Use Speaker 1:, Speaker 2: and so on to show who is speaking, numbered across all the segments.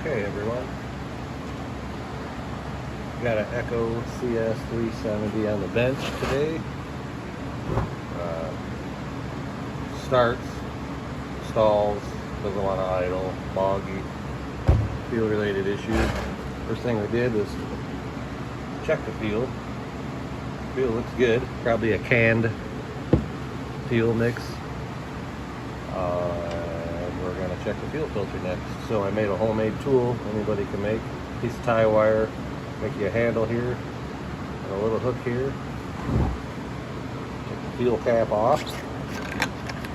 Speaker 1: Okay, everyone. Got an Echo CS-370 on the bench today. Starts, stalls, doesn't want to idle, boggy, fuel related issues. First thing we did was check the fuel. Fuel looks good, probably a canned fuel mix. And we're going to check the fuel filter next. So I made a homemade tool anybody can make. Piece of tie wire, make you a handle here, and a little hook here. Take the fuel cap off.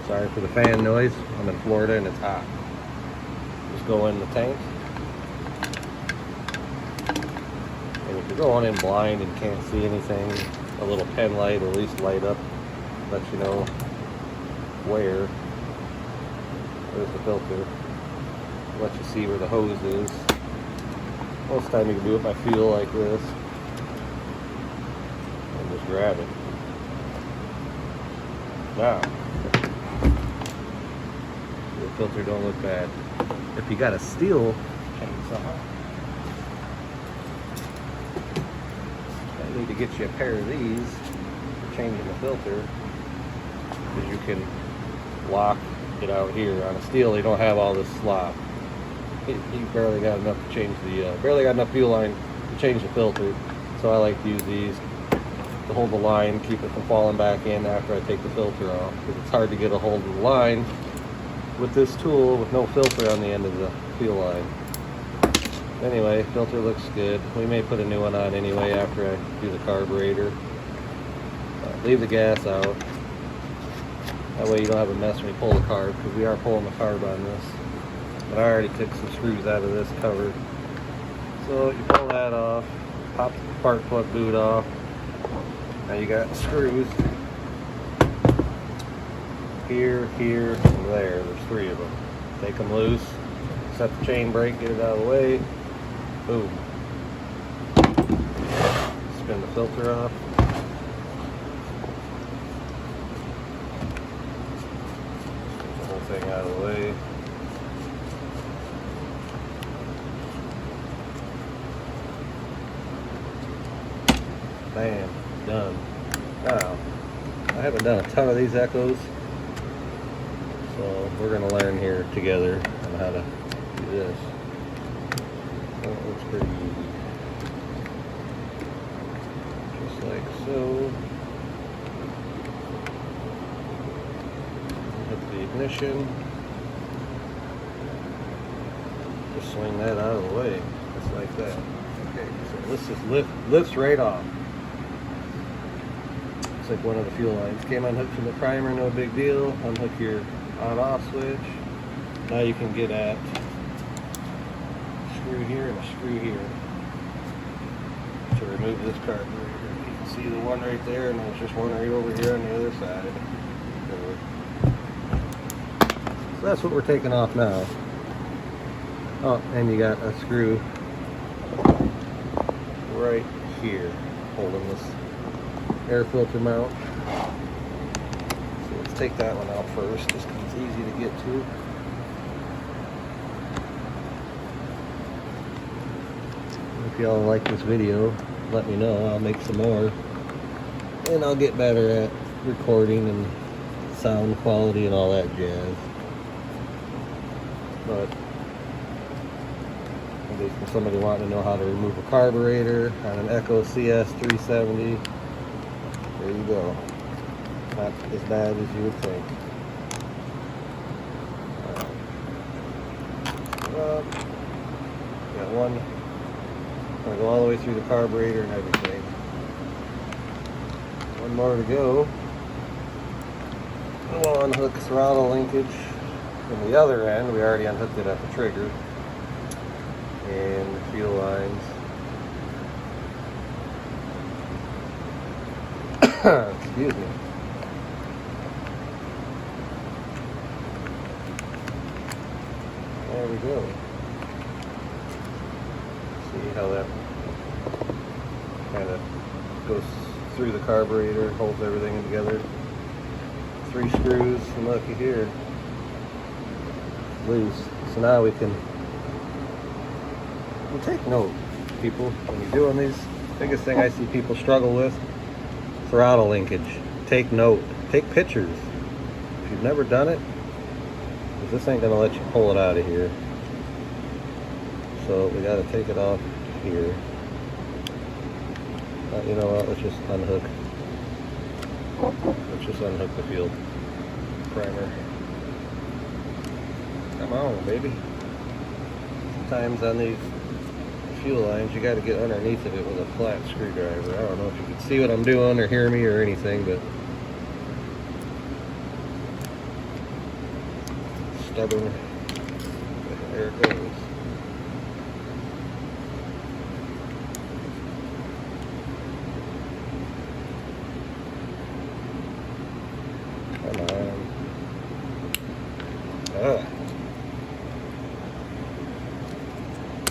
Speaker 1: Sorry for the fan noise. I'm in Florida and it's hot. Just go in the tank. And if you're going in blind and can't see anything, a little pen light will at least light up, let you know where. There's the filter. Let you see where the hose is. Most of the time you can do it by feel like this. And just grab it. Now, the filter don't look bad. If you got a steel chainsaw, I need to get you a pair of these for changing the filter, because you can lock it out here. On a steel, they don't have all this slop. You barely got enough to change the barely got enough fuel line to change the filter. So I like to use these to hold the line, keep it from falling back in after I take the filter off, because it's hard to get a hold of the line with this tool with no filter on the end of the fuel line. Anyway, filter looks good. We may put a new one on anyway after I do the carburetor. Leave the gas out. That way you don't have a mess when you pull the carb, because we are pulling the carb on this. But I already took some screws out of this cover. So you pull that off, pop the spark plug boot off. Now you got screws here, here, and there. There's 3 of them. Take them loose, set the chain brake, get it out of the way. Boom. Spin the filter off. Get the whole thing out of the way. Bam, done. Now, I haven't done a ton of these Echoes, so we're going to learn here together on how to do this. Well, it looks pretty easy. Just like so. Hit the ignition. Just swing that out of the way, just like that. Okay, so this just lifts right off. Like one of the fuel lines. Came unhooked from the primer, no big deal. Unhook your on-off switch. Now you can get at a screw here and a screw here to remove this carburetor. You can see the one right there, and there's just one right over here on the other side. So that's what we're taking off now. Oh, and you got a screw right here holding this air filter mount. So let's take that one out first, just because it's easy to get to. If y'all like this video, let me know. I'll make some more, and I'll get better at recording and sound quality and all that jazz. But for somebody wanting to know how to remove a carburetor on an Echo CS-370, there you go. Not as bad as you would think. Got one. Gonna go all the way through the carburetor and everything. One more to go. We'll unhook throttle linkage from the other end. We already unhooked it at the trigger. And the fuel lines. Excuse me. There we go. See how that kind of goes through the carburetor, holds everything together. 3 screws, and looky here, loose. So now we can Well, take note, people, when you're doing these. Biggest thing I see people struggle with, throttle linkage. Take note. Take pictures. If you've never done it, because this ain't going to let you pull it out of here. So we got to take it off here. You know what, let's just unhook. Let's just unhook the fuel primer. Come on, baby. Sometimes on these fuel lines you got to get underneath of it with a flat screwdriver. I don't know if you can see what I'm doing or hear me or anything, but stubborn. There it goes. Come on.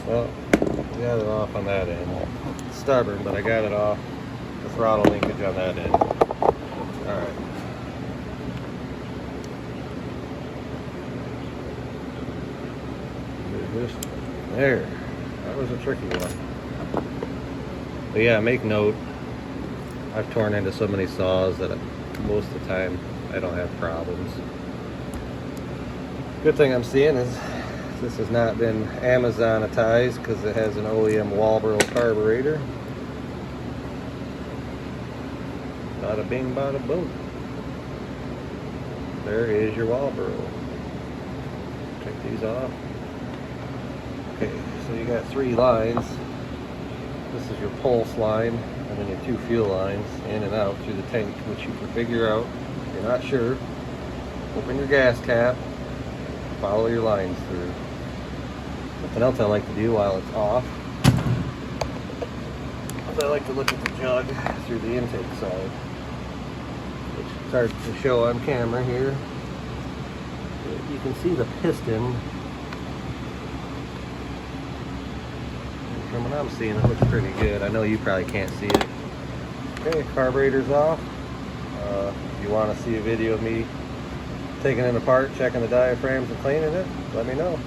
Speaker 1: Well, I got it off on that end. It's stubborn, but I got it off. The throttle linkage on that end. Alright. There. That was a tricky one. But yeah, make note. I've torn into so many saws that most of the time I don't have problems. Good thing I'm seeing is this has not been Amazonitized because it has an OEM Walbro carburetor. Bada bing, bada boom. There is your Walbro. Take these off. Okay, so you got 3 lines. This is your pulse line, and then your 2 fuel lines in and out through the tank, which you can figure out. If you're not sure, open your gas cap, follow your lines through. Something else I like to do while it's off is I like to look at the jug through the intake side, which is hard to show on camera here. You can see the piston. From what I'm seeing, it looks pretty good. I know you probably can't see it. Okay, carburetor's off. If you want to see a video of me taking it apart, checking the diaphragms and cleaning it, let me know.